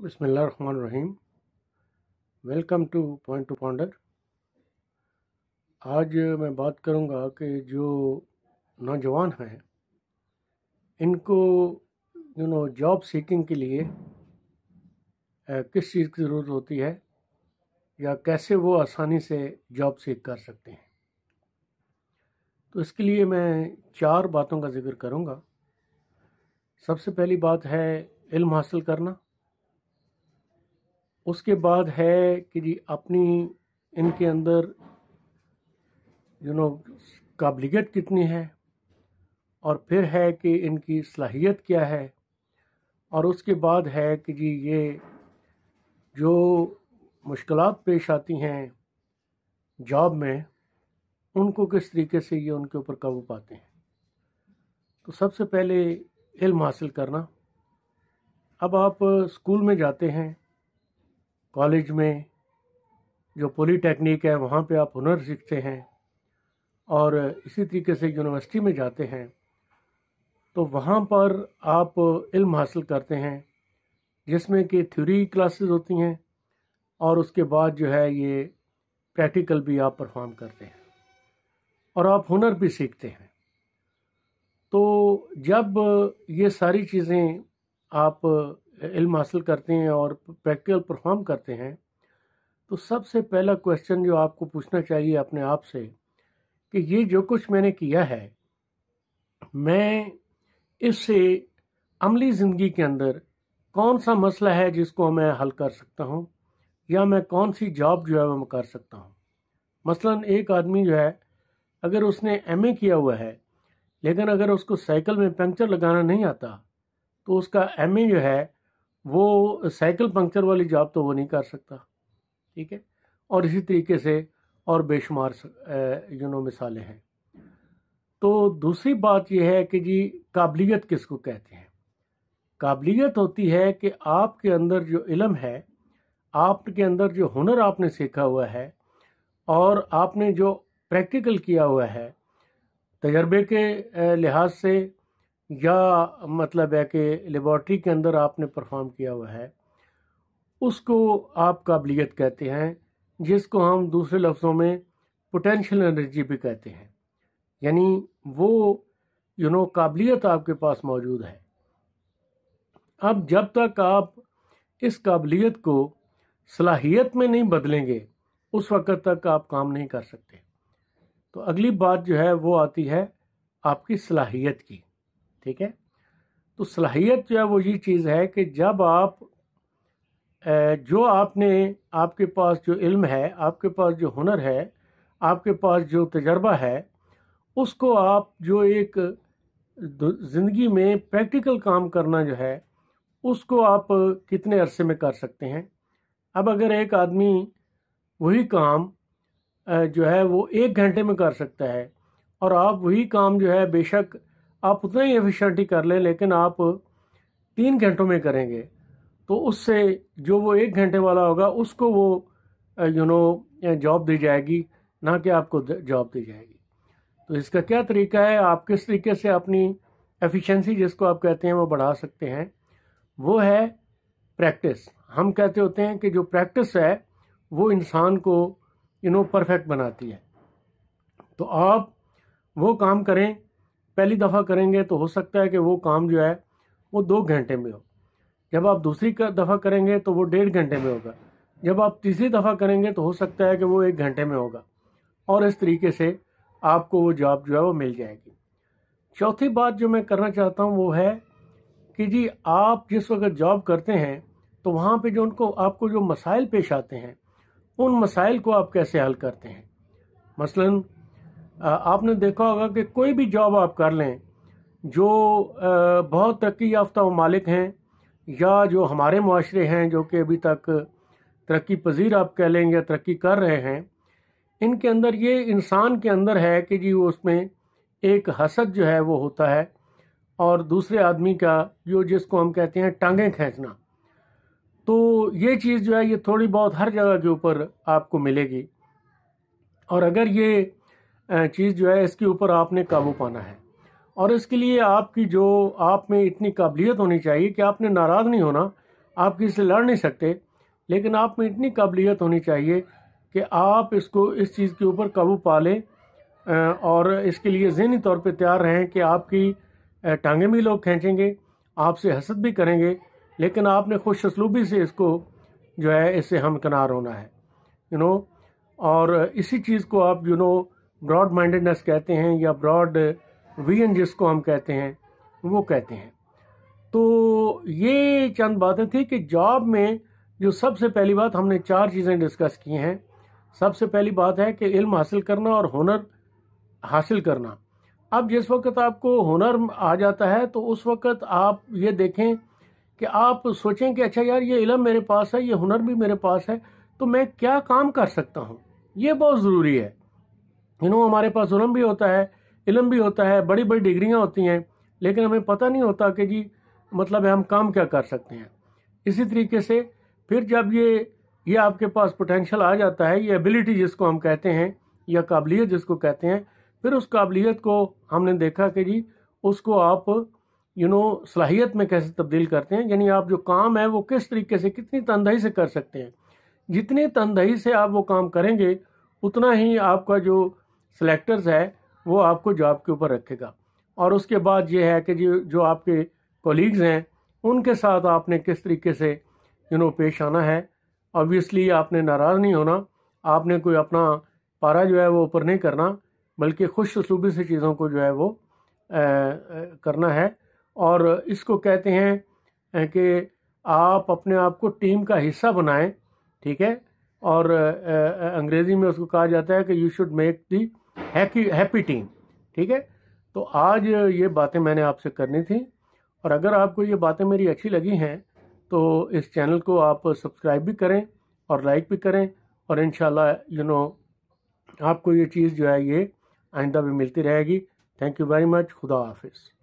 बिस्मिल्लाहिर्रहमानिर्रहीम। Welcome two point two ponder. आज मैं बात करूंगा कि जो नौजवान हैं इनको जॉब सीकिंग के लिए किस चीज़ की ज़रूरत होती है या कैसे वो आसानी से जॉब सीख कर सकते हैं। तो इसके लिए मैं 4 बातों का जिक्र करूंगा। सबसे पहली बात है इल्म हासिल करना। उसके बाद है कि जी अपनी इनके अंदर काबिलियत कितनी है, और फिर है कि इनकी सलाहियत क्या है, और उसके बाद है कि जी ये जो मुश्किलात पेश आती हैं जॉब में उनको किस तरीके से ये उनके ऊपर काबू पाते हैं। तो सबसे पहले इल्म हासिल करना। अब आप स्कूल में जाते हैं, कॉलेज में जो पॉलीटेक्निक है वहाँ पे आप हुनर सीखते हैं, और इसी तरीके से यूनिवर्सिटी में जाते हैं तो वहाँ पर आप इल्म हासिल करते हैं जिसमें कि थ्योरी क्लासेस होती हैं और उसके बाद जो है ये प्रैक्टिकल भी आप परफॉर्म करते हैं और आप हुनर भी सीखते हैं। तो जब ये सारी चीज़ें आप इल्म हासिल करते हैं और प्रैक्टिकल परफॉर्म करते हैं तो सबसे पहला क्वेश्चन जो आपको पूछना चाहिए अपने आप से कि ये जो कुछ मैंने किया है, मैं इससे अमली ज़िंदगी के अंदर कौन सा मसला है जिसको मैं हल कर सकता हूँ, या मैं कौन सी जॉब जो है वो मैं कर सकता हूँ। मसलन एक आदमी जो है अगर उसने एमए किया हुआ है लेकिन अगर उसको साइकिल में पंक्चर लगाना नहीं आता तो उसका एमए जो है वो साइकिल पंक्चर वाली जॉब तो वो नहीं कर सकता, ठीक है। और इसी तरीके से और बेशुमार मिसालें हैं। तो दूसरी बात यह है कि जी काबिलियत किसको कहते हैं। काबिलियत होती है कि आपके अंदर जो इल्म है, आपके अंदर जो हुनर आपने सीखा हुआ है और आपने जो प्रैक्टिकल किया हुआ है तजर्बे के लिहाज से, या मतलब है कि लेबॉर्ट्री के अंदर आपने परफॉर्म किया हुआ है, उसको आप काबिलियत कहते हैं, जिसको हम दूसरे लफ्ज़ों में पोटेंशियल एनर्जी भी कहते हैं। यानी वो काबिलियत आपके पास मौजूद है। अब जब तक आप इस काबिलियत को सलाहियत में नहीं बदलेंगे उस वक़्त तक आप काम नहीं कर सकते। तो अगली बात जो है वो आती है आपकी सलाहियत की, ठीक है। तो सलाहियत जो है वो ये चीज़ है कि जब आप जो आपके पास जो इल्म है, आपके पास जो हुनर है, आपके पास जो तजर्बा है, उसको आप जो एक ज़िंदगी में प्रैक्टिकल काम करना जो है उसको आप कितने अरसे में कर सकते हैं। अब अगर एक आदमी वही काम जो है वो 1 घंटे में कर सकता है और आप वही काम जो है बेशक आप उतना ही एफिशिएंटली कर लें लेकिन आप 3 घंटों में करेंगे, तो उससे जो वो 1 घंटे वाला होगा उसको वो जॉब दी जाएगी, ना कि आपको जॉब दी जाएगी। तो इसका क्या तरीका है, आप किस तरीके से अपनी एफिशिएंसी जिसको आप कहते हैं वो बढ़ा सकते हैं, वो है प्रैक्टिस। हम कहते होते हैं कि जो प्रैक्टिस है वो इंसान को परफेक्ट बनाती है। तो आप वो काम करें, पहली दफ़ा करेंगे तो हो सकता है कि वो काम जो है वो 2 घंटे में हो, जब आप दूसरी दफ़ा करेंगे तो वो 1.5 घंटे में होगा, जब आप तीसरी दफ़ा करेंगे तो हो सकता है कि वो 1 घंटे में होगा, और इस तरीके से आपको वो जॉब जो है वो मिल जाएगी। चौथी बात जो मैं करना चाहता हूँ वो है कि जी आप जिस वक्त जॉब करते हैं तो वहाँ पे जो आपको जो मसाइल पेश आते हैं उन मसाइल को आप कैसे हल करते हैं। मसलन आपने देखा होगा कि कोई भी जॉब आप कर लें, जो बहुत तरक्की याफ्ता ममालिक हैं या जो हमारे मुआशरे हैं जो कि अभी तक तरक्की पजीर आप कह लेंगे या तरक्की कर रहे हैं, इनके अंदर ये इंसान के अंदर है कि जी वो उसमें एक हसद जो है वो होता है, और दूसरे आदमी का जिसको हम कहते हैं टांगें खींचना। तो ये चीज़ जो है ये थोड़ी बहुत हर जगह के ऊपर आपको मिलेगी, और अगर ये चीज़ जो है इसके ऊपर आपने काबू पाना है, और इसके लिए आपकी जो आप में इतनी काबिलियत होनी चाहिए कि आपने नाराज़ नहीं होना آپ किसी से लड़ नहीं सकते, लेकिन आप में इतनी काबिलियत होनी चाहिए कि आप इसको इस चीज़ के ऊपर काबू पा लें और इसके लिए ज़हनी तौर पे तैयार रहें कि आपकी टांगें भी लोग खींचेंगे, आपसे हसद भी करेंगे, लेकिन आपने खुश असलूबी से इसको जो है इससे हमकिनार होना है, और इसी चीज़ को आप ब्रॉड माइंडेडनेस कहते हैं या ब्रॉड विजन जिसको हम कहते हैं वो कहते हैं। तो ये चंद बातें थी कि जॉब में जो सबसे पहली बात हमने 4 चीज़ें डिस्कस की हैं। सबसे पहली बात है कि इल्म हासिल करना और हुनर हासिल करना। अब जिस वक्त आपको हुनर आ जाता है तो उस वक्त आप ये देखें कि आप सोचें कि अच्छा यार, ये इल्म मेरे पास है, ये हुनर भी मेरे पास है, तो मैं क्या काम कर सकता हूँ। ये बहुत ज़रूरी है। हमारे पास हुनर भी होता है, इल्म भी होता है, बड़ी बड़ी डिग्रियाँ होती हैं, लेकिन हमें पता नहीं होता कि जी मतलब है हम काम क्या कर सकते हैं। इसी तरीके से फिर जब ये आपके पास पोटेंशियल आ जाता है, ये एबिलिटी जिसको हम कहते हैं या काबिलियत जिसको कहते हैं, फिर उस काबिलियत को हमने देखा कि जी उसको आप सलाहियत में कैसे तब्दील करते हैं। यानी आप जो काम है वो किस तरीके से, कितनी तनदेही से कर सकते हैं। जितनी तनदेही से आप वो काम करेंगे उतना ही आपका जो सिलेक्टर्स है वो आपको जॉब के ऊपर रखेगा। और उसके बाद ये है कि जो आपके कोलीग्स हैं उनके साथ आपने किस तरीके से पेश आना है। ऑब्वियसली आपने नाराज़ नहीं होना, आपने कोई अपना पारा जो है वो ऊपर नहीं करना, बल्कि खुश असलूबी से चीज़ों को जो है वो करना है। और इसको कहते हैं कि आप अपने आप को टीम का हिस्सा बनाएं, ठीक है। और अंग्रेज़ी में उसको कहा जाता है कि you should make the happy team, ठीक है। तो आज ये बातें मैंने आपसे करनी थी, और अगर आपको ये बातें मेरी अच्छी लगी हैं तो इस चैनल को आप सब्सक्राइब भी करें और लाइक भी करें, और इंशाल्लाह आपको ये चीज़ जो है ये आइंदा भी मिलती रहेगी। Thank you very much. खुदा हाफिज़।